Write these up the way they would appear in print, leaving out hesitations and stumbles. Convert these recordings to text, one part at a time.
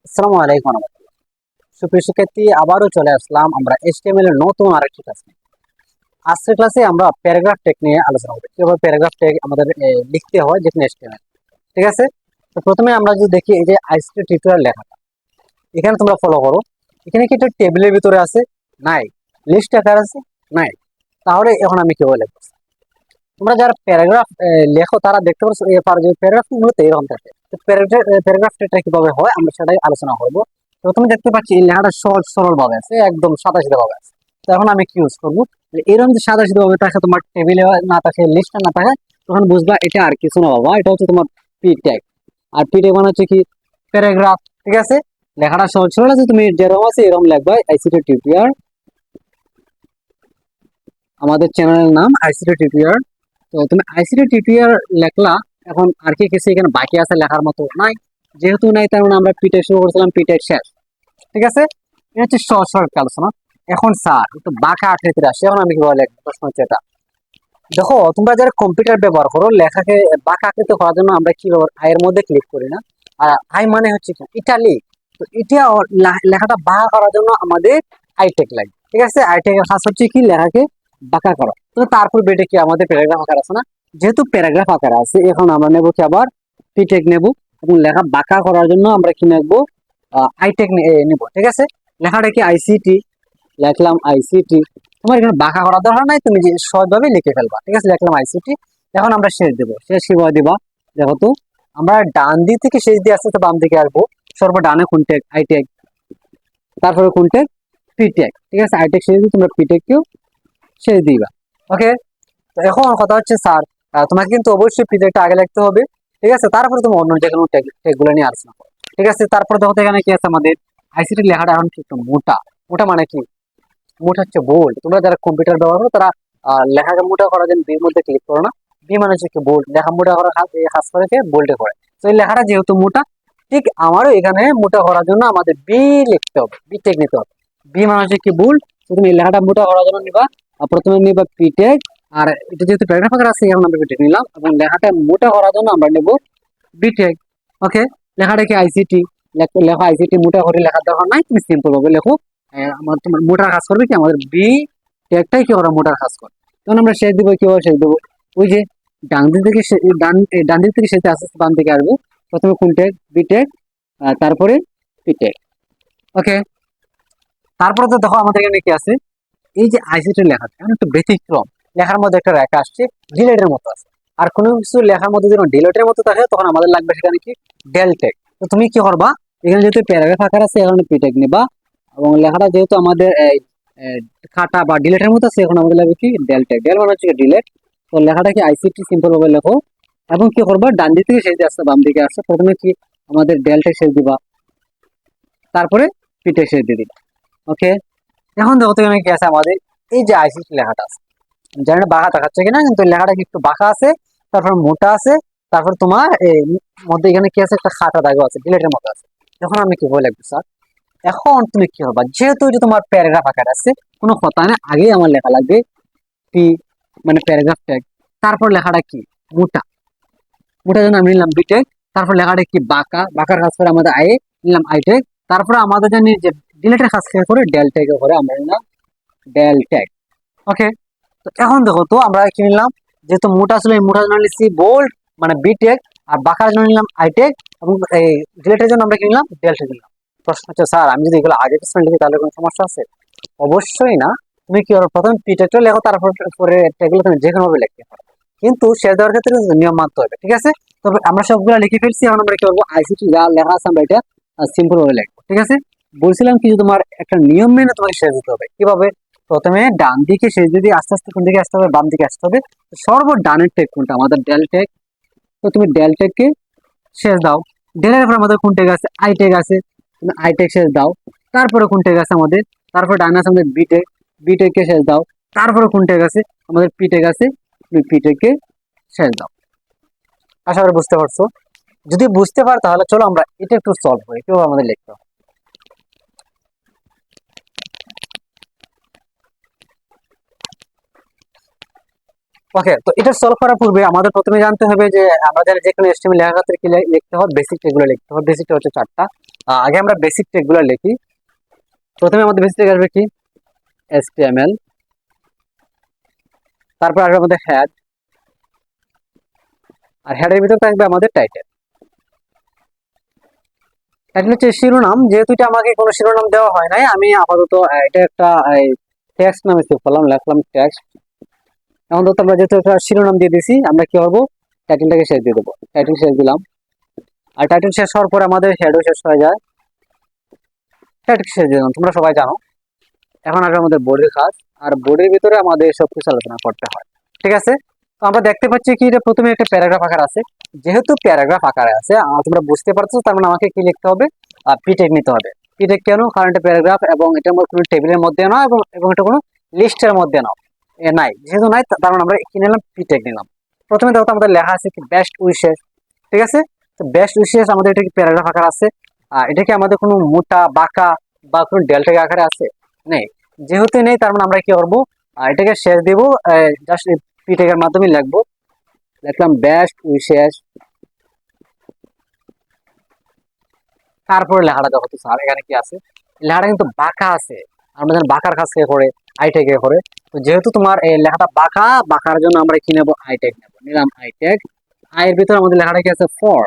আসসালামু আলাইকুম রহমতুল্লাহ। সুপ্রিয় শিক্ষার্থী, আবারও চলে আসলাম আমরা এইচটিএমএল এর নতুন আরেকটি ক্লাস নিয়ে। আজকের ক্লাসে আমরা প্যারাগ্রাফ টেক নিয়ে আলোচনা করব, কিভাবে প্যারাগ্রাফ টেক আমাদের লিখতে হয় যেখানে এইচটিএমএল। ঠিক আছে, তো প্রথমে আমরা যদি দেখি এই যে আইসিটি টিউটোরিয়াল লেখাটা, এখানে তোমরা ফলো করো। এখানে কি একটা টেবিলের ভিতরে আছে? নাই। লিস্ট আকার আছে? নাই। তাহলে এখন আমি কিভাবে লিখবো? তোমরা যারা প্যারাগ্রাফ লেখো তারা দেখতে পাচ্ছ এর যে প্যারাগ্রাফ মূলত এরকম থাকে। তো প্যারাগ্রাফ টেকটা কিভাবে হয় আমরা সেটাই আলোচনা করবো। প্রথমে দেখতে পাচ্ছি এই লেখাটা সহজ সরল ভাবে আছে, একদম সাদাসিধা ভাবে আছে। তো এখন আমি কি ইউজ করবো? এরকম যে সাদাসিধা ভাবে থাকে, তোমার টেবিলে না থাকে, লিস্টে না থাকে, তখন বুঝবা এটা আর কিছু না বাবা, এটা হচ্ছে তোমার পি ট্যাগ। আর পি ট্যাগ মানে হচ্ছে কি? প্যারাগ্রাফ। ঠিক আছে, লেখাটা সহজ সরল আছে, তুমি যেরকম আছে এরকম লিখবা। আইসিটি টিউটোরিয়াল, আমাদের চ্যানেলের নাম আইসিটি টিউটোরিয়াল। তো তুমি আইসিটি টিউটোরিয়াল লেখলা। এখন আর কি কিছু এখানে বাকি আছে লেখার মতো? নাই। যেহেতু নাই, তার মানে আমরা পিটেক শুরু করেছিলাম, পিটেক শেষ। ঠিক আছে, এটা হচ্ছে সহজ সরল আলোচনা। এখন স্যার একটু বাঁকা আকৃতির আসে, এখন আমি কি বলে প্রশ্ন হচ্ছে এটা। দেখো, তোমরা যারা কম্পিউটার ব্যবহার করো, লেখাকে বাঁকা আকৃতি করার জন্য আমরা কি আয়ের মধ্যে ক্লিক করি না? আর আই মানে হচ্ছে কি? ইটালি। তো এটা লেখাটা বাঁকা করার জন্য আমাদের আইটেক লাগে। ঠিক আছে, আইটেক এর কাজ হচ্ছে কি? লেখাকে বাঁকা করা। তো তারপর বেটে কি আমাদের প্যারাগ্রাফ আকার আছে না? যেহেতু প্যারাগ্রাফ আকার আছে, এখন আমরা নেবো কি আবার পিটেক নেব। এবং লেখা বাঁকা করার জন্য আমরা কি নেবো? আইটেক নেব। ঠিক আছে, লেখাটা কি আইসিটি, লিখলাম আইসিটি। তোমার এখানে বাঁকা করার দরকার নাই, তুমি যে সহজভাবে লিখে ফেলবা। ঠিক আছে, লিখলাম আইসিটি। এখন আমরা শেষ দেবো, শেষ কিভাবে দিবা? দেখো তো, আমরা ডান দিক থেকে শেষ দিয়ে আস্তে আস্তে বাম দিকে আসবো। সর্ব ডানে কোন ট্যাগ? আইটেক। তারপরে কোন ট্যাগ? পিটেক। ঠিক আছে, আইটেক শেষ দিয়ে তোমরা পিটেক কেও শেষ দিবা। ওকে, তো এখন কথা হচ্ছে স্যার, তোমাকে কিন্তু অবশ্যই পিটেকটা আগে লিখতে হবে। ঠিক আছে, তারপরে তুমি অন্য যে কোনো ট্যাগ গুলো নিয়ে আলোচনা করো। ঠিক আছে, তারপরে দেখো তো এখানে কি আছে আমাদের আইসিটি লেখাটা এখন একটু মোটা। মোটা মানে কি? মোটা হচ্ছে বোল্ড। তোমরা যারা কম্পিউটার ব্যবহার করো তারা লেখাকে মোটা করার জন্য বির মধ্যে ক্লিক করো না। বি মানে হচ্ছে কি? বোল্ড। লেখা মোটা করার কাজ করে কে? বোল্ডে করে। তো এই লেখাটা যেহেতু মোটা, ঠিক আমারও এখানে মোটা করার জন্য আমাদের বি লিখতে হবে, বি টেক নিতে হবে। বি মানে হচ্ছে কি? বোল্ড। তুমি এই লেখাটা মোটা করার জন্য নিবা, প্রথমে নিবা পি টেক। আর এটা যেহেতু প্যারাগ্রাফ আকার আছে, এখন আমরা বি টেক নিলাম, এবং লেখাটা মোটা করার জন্য আমরা নেব বি টেক। ওকে, লেখাটা কি? আইসিটি। লেখো আইসিটি। মোটা করে লেখার দরকার নাই, তুমি সিম্পল ভাবে লেখো। আমার তোমার মোটার কাজ করবে কি? আমাদের বি ট্যাগটাই কি ওরা মোটার কাজ করে। তখন আমরা শেষ দিব, কিভাবে শেষ দেবো? ওই যে ডান দিক থেকে ডান দিক থেকে শেষে আস্তে আস্তে বাম দিকে আসবো। প্রথমে কোন ট্যাগ? B tag. তারপরে পি ট্যাগ। ওকে, তারপরে তো দেখো আমাদের এখানে কি আছে? এই যে আইসিটি লেখা এখন একটু ব্যতিক্রম। লেখার মধ্যে একটা রেখা আসছে, ডিলেটের মতো আছে। আর কোনো কিছু লেখার মধ্যে যখন ডিলেটের মতো থাকে, তখন আমাদের লাগবে সেখানে কি? Del tag. তো তুমি কি করবা? এখানে যেহেতু প্যারাগ্রাফ আকার আছে, এখানে পি ট্যাগ নিবা। এবং লেখাটা যেহেতু আমাদের এই কাটা বা ডিলেটের মতো আছে, এখন আমাদের লাগবে কি? Del tag. ডেল মানে হচ্ছে ডিলেট। তো লেখাটা কি? আইসিটি সিম্পল ভাবে লেখো। এবং কি করবা? ডান দিক থেকে শেষ দিয়ে আসছে, বাম দিকে আসছে, প্রথমে কি আমাদের ডেল ট্যাগ শেষ দিবা, তারপরে পি ট্যাগ শেষ দিয়ে দিবা। ওকে, এখন দেখো তো এখানে কি আছে আমাদের? এই যে আইসিটি লেখাটা আছে, জানি না বাঁকা দেখাচ্ছে কিনা, কিন্তু লেখাটা কি একটু বাঁকা আছে, তারপর মোটা আছে, তারপর তোমার এই মধ্যে এখানে কি আছে? একটা খাতা দাগও আছে, ডিলেটের মতো আছে। এখন আমি কি বলে লাগবে স্যার? এখন তুমি কি করবা? যেহেতু যে তোমার প্যারাগ্রাফ আকার আছে, কোনো কথা না, আগে আমার লেখা লাগবে পি, মানে প্যারাগ্রাফ ট্যাগ। তারপর লেখাটা কি? মোটা। মোটার জন্য আমি নিলাম বিটেক। তারপর লেখাটা কি? বাঁকা। বাঁকার কাজ করে আমাদের আই, নিলাম আইটেক। তারপরে আমাদের জানি যে ডিলেটের কাজ করে ডেল ট্যাগে করে, আমরা নিলাম ডেল ট্যাগ। ওকে, তো এখন দেখো তো আমরা কি নিলাম? যেহেতু মোটা ছিল, এই মোটার জন্য নিচ্ছি বোল্ড, মানে বিটেক। আর বাঁকার জন্য নিলাম আইটেক। এবং এই ডিলেটের জন্য আমরা কি নিলাম? ডেল্টা নিলাম। প্রশ্ন হচ্ছে স্যার, আমি যদি এগুলো আগে পিছনে লিখি তাহলে কোনো সমস্যা আছে? অবশ্যই না। তুমি কি করো? প্রথমে পিটেকটা লেখো, তারপর পরে এগুলো তুমি যে কোনো ভাবে লিখতে পারো, কিন্তু শেষ দেওয়ার ক্ষেত্রে নিয়ম মানতে হবে। ঠিক আছে, তবে আমরা সবগুলো লিখে ফেলছি, এখন আমরা কি করবো? আইসিটি যা লেখা আছে আমরা এটা সিম্পল ভাবে লিখবো। ঠিক আছে, বলছিলাম কি যে তোমার একটা নিয়ম মেনে তোমাকে শেষ দিতে হবে। কিভাবে? প্রথমে ডান দিকে শেষ যদি আস্তে আস্তে কোন দিকে আসতে হবে? বাম দিকে আসতে হবে। সর্ব ডানের টেক কোনটা? আমাদের ডেল টেক। তো তুমি ডেল টেককে শেষ দাও। ডেলের পর আমাদের কোন টেক আছে? আই টেক আছে, তুমি আই টেক শেষ দাও। তারপরে কোন টেক আছে আমাদের? তারপরে ডান আছে আমাদের বি টেক, বি টেককে শেষ দাও। তারপরে কোন টেক আছে? আমাদের পি টেক আছে, তুমি পি টেককে শেষ দাও। আশা করি বুঝতে পারছো। যদি বুঝতে পারো তাহলে চলো আমরা এটা একটু সলভ করি, কিভাবে আমাদের লিখতে হবে। ওকে, তো এটা সলভ করার পূর্বে আমাদের প্রথমে জানতে হবে যে আমরা জানি যে কোনো HTML লেখার ক্ষেত্রে কি লিখতে হবে, বেসিক ট্যাগগুলো লিখতে হবে। বেসিক হচ্ছে 4টা। আগে আমরা বেসিক ট্যাগগুলো লিখি। প্রথমে আমাদের বেসিক ট্যাগ আসবে কি HTML, তারপর আসবে আমাদের হেড, আর হেডের ভিতর থাকবে আমাদের টাইটেল। টাইটেল হচ্ছে শিরোনাম, যেহেতু এটা আমাকে কোনো শিরোনাম দেওয়া হয় নাই, আমি আপাতত এটা একটা টেক্সট নামে সেভ করলাম, লিখলাম টেক্সট। এখন তো আমরা যেহেতু একটা শিরোনাম দিয়ে দিছি, আমরা কি করবো, টাইটেলটাকে শেষ দিয়ে দেবো। টাইটেল শেষ দিলাম, আর টাইটেল শেষ হওয়ার পরে আমাদের হেডও শেষ হয়ে যায়। টাইটেল শেষ দিলাম, তোমরা সবাই জানো। এখন আসবে আমাদের বোর্ডের কাজ, আর বোর্ডের ভিতরে আমাদের সবকিছু আলোচনা করতে হয়। ঠিক আছে, তো আমরা দেখতে পাচ্ছি কি এটা প্রথমে একটা প্যারাগ্রাফ আকার আছে। যেহেতু প্যারাগ্রাফ আকারে আছে, তোমরা বুঝতে পারছো, তার মানে আমাকে কি লিখতে হবে, পিটেক নিতে হবে। পিটেক কেন, কারণ এটা প্যারাগ্রাফ এবং এটা কোনো টেবিলের মধ্যে নয়, এবং এটা কোনো লিস্টের মধ্যে নাও নাই, যেহেতু নাই তার মানে আমরা কি নিলাম, পিটেক নিলাম। প্রথমে দেখো আমাদের লেখা আছে কি বেস্ট উইশেস। ঠিক আছে, তো বেস্ট উইশেস আমাদের এটা কি প্যারাগ্রাফ আকার আছে। এটা কি আমাদের কোনো মোটা বাঁকা বা কোনো ডেল্টা আকারে আছে, নেই। যেহেতু নেই তার মানে আমরা কি করবো, এটাকে শেষ দিব, জাস্ট পিটেকের মাধ্যমে লিখবো। লিখলাম বেস্ট উইশেস, তারপরে লেখাটা দেখো তো স্যার এখানে কি আছে, লেখাটা কিন্তু বাঁকা আছে। আমরা জানি বাঁকার কাজ কে করে, আইটেকে করে। তো যেহেতু তোমার এই লেখাটা বাঁকা, বাঁকার জন্য আমরা কি নেবো, আইটেক নেবো। নিলাম আইটেক। আয়ের ভিতরে আমাদের লেখাটা কি আছে, ফর।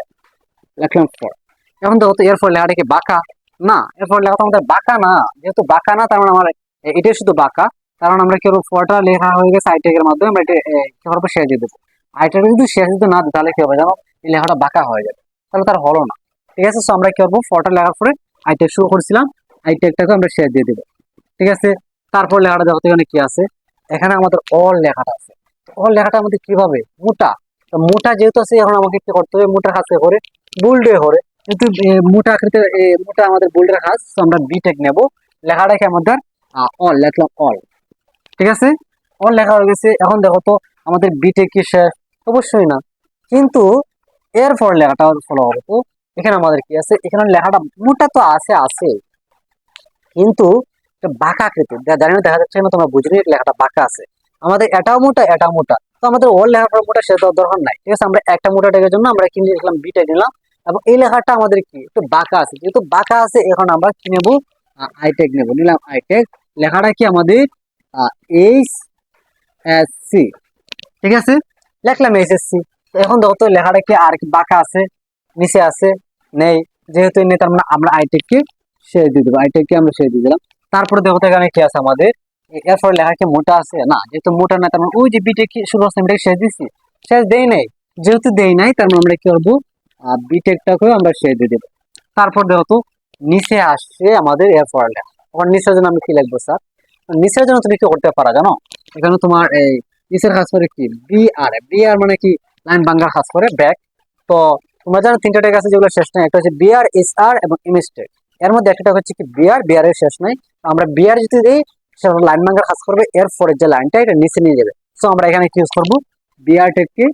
লিখলাম ফর। এখন দেখো তো এরপর লেখাটা কি বাঁকা, না, এরপর লেখাটা আমাদের বাঁকা না। যেহেতু বাঁকা না, তার মানে আমার এটাই শুধু বাঁকা। কারণ আমরা কি করবো, ফরটা লেখা হয়ে গেছে আইটেকের মাধ্যমে, আমরা এটা কি করবো, শেষ দিয়ে দেবো। আইটেকটা যদি শেষ দিতে না দিই, তাহলে কি হবে জানো, এই লেখাটা বাঁকা হয়ে যাবে, তাহলে তার হলো না। ঠিক আছে, তো আমরা কি করবো, ফরটা লেখার পরে আইটেক শুরু করছিলাম, আইটেকটাকে আমরা শেষ দিয়ে দেবো। ঠিক আছে, তারপর লেখাটা দেখো তো এখানে কি আছে, এখানে আমাদের অল লেখাটা আছে। অল লেখাটা আমাদের কিভাবে, মোটা। তো মোটা যেহেতু আছে, এখন আমাকে কি করতে হবে, মোটা কাছে করে বোল্ডে করে, কিন্তু মোটা আকৃতির মোটা আমাদের বোল্ডের কাজ, তো আমরা বিটেক নেব। লেখাটাকে আমাদের অল লিখলাম, অল। ঠিক আছে, অল লেখা হয়ে গেছে। এখন দেখো তো আমাদের বিটেক কি শেষ, অবশ্যই না। কিন্তু এরপর লেখাটা ফলো হবে, তো এখানে আমাদের কি আছে, এখানে লেখাটা মোটা তো আছে আছে, কিন্তু বাঁকা আকৃতির, জানি না দেখা যাচ্ছে না, তোমরা বুঝলি লেখাটা বাঁকা আছে। আমাদের এটাও মোটা, এটাও মোটা, তো আমাদের ওর লেখাটা মোটা সে দরকার নাই। ঠিক আছে, আমরা একটা মোটা টেকের জন্য আমরা কি লিখলাম, বিটা নিলাম। এবং এই লেখাটা আমাদের কি একটু বাঁকা আছে, যেহেতু বাঁকা আছে, এখন আমরা কি নেবো, আইটেক নেবো। নিলাম আইটেক। লেখাটা কি আমাদের HSC। ঠিক আছে, লিখলাম HSC। এখন দেখো তো লেখাটা কি আর কি বাঁকা আছে, নিচে আছে, নেই। যেহেতু নেই, তার মানে আমরা আইটেক কে শেষ দিয়ে দেবো। আইটেক কে আমরা শেষ দিয়ে দিলাম। তারপরে দেখো তো এখানে কি আছে আমাদের, এরপর লেখা কি মোটা আছে, না, যেহেতু মোটা না, তার মানে ওই যে বিটেক কি শুরু হচ্ছে, আমরা শেষ দিচ্ছি, শেষ দেই নাই। যেহেতু দেই নাই, তার মানে আমরা কি করবো, বিটেকটাকেও আমরা শেষ দিয়ে দেবো। তারপর দেখো তো নিচে আসছে আমাদের এরপর লেখা। আবার নিচের জন্য আমি কি লিখবো স্যার, নিচের জন্য তুমি কি করতে পারো জানো, এখানে তোমার এই নিচের কাজ করে কি, বিআর। বিআর মানে কি, লাইন ভাঙার কাজ করে, ব্যাক। তো তোমরা জানো তিনটা ট্যাগ আছে যেগুলো শেষ নাই, একটা হচ্ছে বিআর, এসআর এবং ইমেজ ট্যাগ। এর মধ্যে একটা হচ্ছে কি বিআর, বিআর এর শেষ নাই। তো আমরা বিআর যদি দিই, সেটা লাইন ভাঙার কাজ করবে, এর পরের যে লাইনটা এটা নিচে নিয়ে যাবে। সো আমরা এখানে কি ইউজ করবো, বিআর ট্যাগকে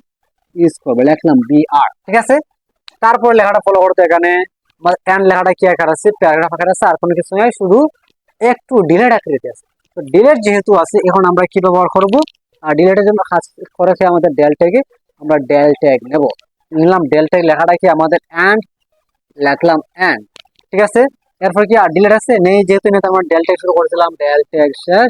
ইউজ করবো। লিখলাম বিআর। ঠিক আছে, তারপর লেখাটা ফলো করতে এখানে এন্ড লেখাটা কি আকার আছে, প্যারাগ্রাফ আকার আছে, আর কোনো কিছু নয়, শুধু একটু ডিলেট আকৃতি আছে। তো ডিলেট যেহেতু আছে, এখন আমরা কি ব্যবহার করব, আর ডিলেটের জন্য কাজ করেছে আমাদের ডেল ট্যাগে, আমরা ডেল ট্যাগ নেব। নিলাম ডেল ট্যাগ, লেখাটা কি আমাদের এন্ড, লিখলাম এন্ড। ঠিক আছে, এরপর কি আর ডিলেট আছে, নেই, যেহেতু নেই আমরা ডেল ট্যাগ শুরু করেছিলাম, ডেল ট্যাগ শেষ,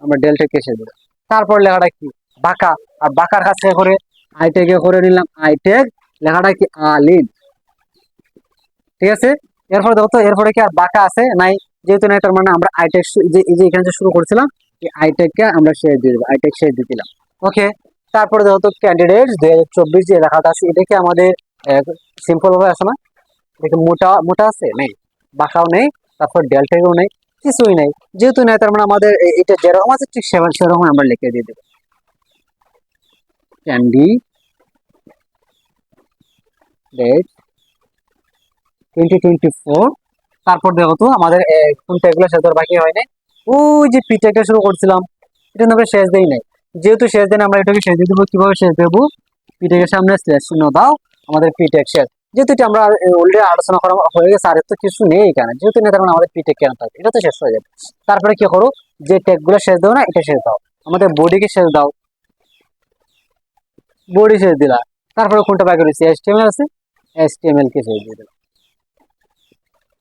আমরা ডেল ট্যাগ শেষ দিলাম। তারপর লেখাটা কি বাঁকা, আর বাঁকার কাছে করে আই ট্যাগে করে নিলাম আই ট্যাগ, লেখাটা কি আলিন। ঠিক আছে, এরপরে দেখো তো এরপরে কি আর বাঁকা আছে, নাই, যেহেতু নাই, তার মানে আমরা আইটেক যে এই যে এখানে যে শুরু করছিলাম, এই আইটেককে আমরা শেষ দিয়ে দেবো, আইটেক শেষ দিয়ে দিলাম। ওকে, তারপরে দেখো তো ক্যান্ডিডেট 2024 যে লেখাটা আছে, এটা কি আমাদের সিম্পল ভাবে আসে না, দেখে মোটা মোটা আছে, নেই, বাঁকাও নেই, তারপর ডেল্টাও নেই, কিছুই নেই। যেহেতু নেই, তার মানে আমাদের এটা যেরকম আছে ঠিক সেরকম আমরা লিখে দিয়ে দেবো, ক্যান্ডিডেট 2024। তারপর দেখো তো আমাদের কোন ট্যাগগুলো শেষ দেওয়ার বাকি হয় নাই, ওই যে পি ট্যাগটা শুরু করছিলাম, এটা আমরা শেষ দেই নাই। যেহেতু শেষ দেয় না, আমরা এটাকে শেষ দিয়ে দেবো। কিভাবে শেষ দেবো, পি ট্যাগের সামনে স্ল্যাশ চিহ্ন দাও, আমাদের পি ট্যাগ শেষ। যেহেতু এটা আমরা অলরেডি আলোচনা করা হয়ে গেছে, আর তো কিছু নেই এখানে, যেহেতু নেই, তার মানে আমাদের পি ট্যাগ কেন থাকে, এটা তো শেষ হয়ে যাবে। তারপরে কি করো, যে ট্যাগগুলো শেষ দাও না, এটা শেষ দাও, আমাদের বডিকে শেষ দাও। বডি শেষ দিলা, তারপরে কোনটা বাকি রয়েছে, HTML আছে, HTML কে শেষ দিয়ে দিলা।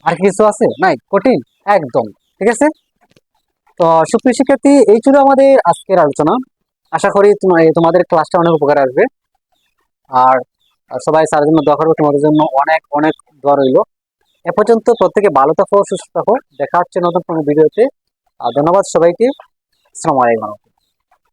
আর কিছু আছে? নাই, কঠিন একদম। ঠিক আছে, তো সুপ্রিয় শিক্ষার্থী, এই ছিল আমাদের আজকের আলোচনা। আশা করি তোমাদের ক্লাসটা অনেক উপকারে আসবে। আর সবাই স্যারের জন্য দোয়া করবে, তোমাদের জন্য অনেক অনেক দোয়া রইল। এ পর্যন্ত প্রত্যেকে ভালো থাকো, সুস্থ থাকো, দেখা হচ্ছে নতুন কোনো ভিডিওতে। আর ধন্যবাদ সবাইকে। আসসালামু আলাইকুম।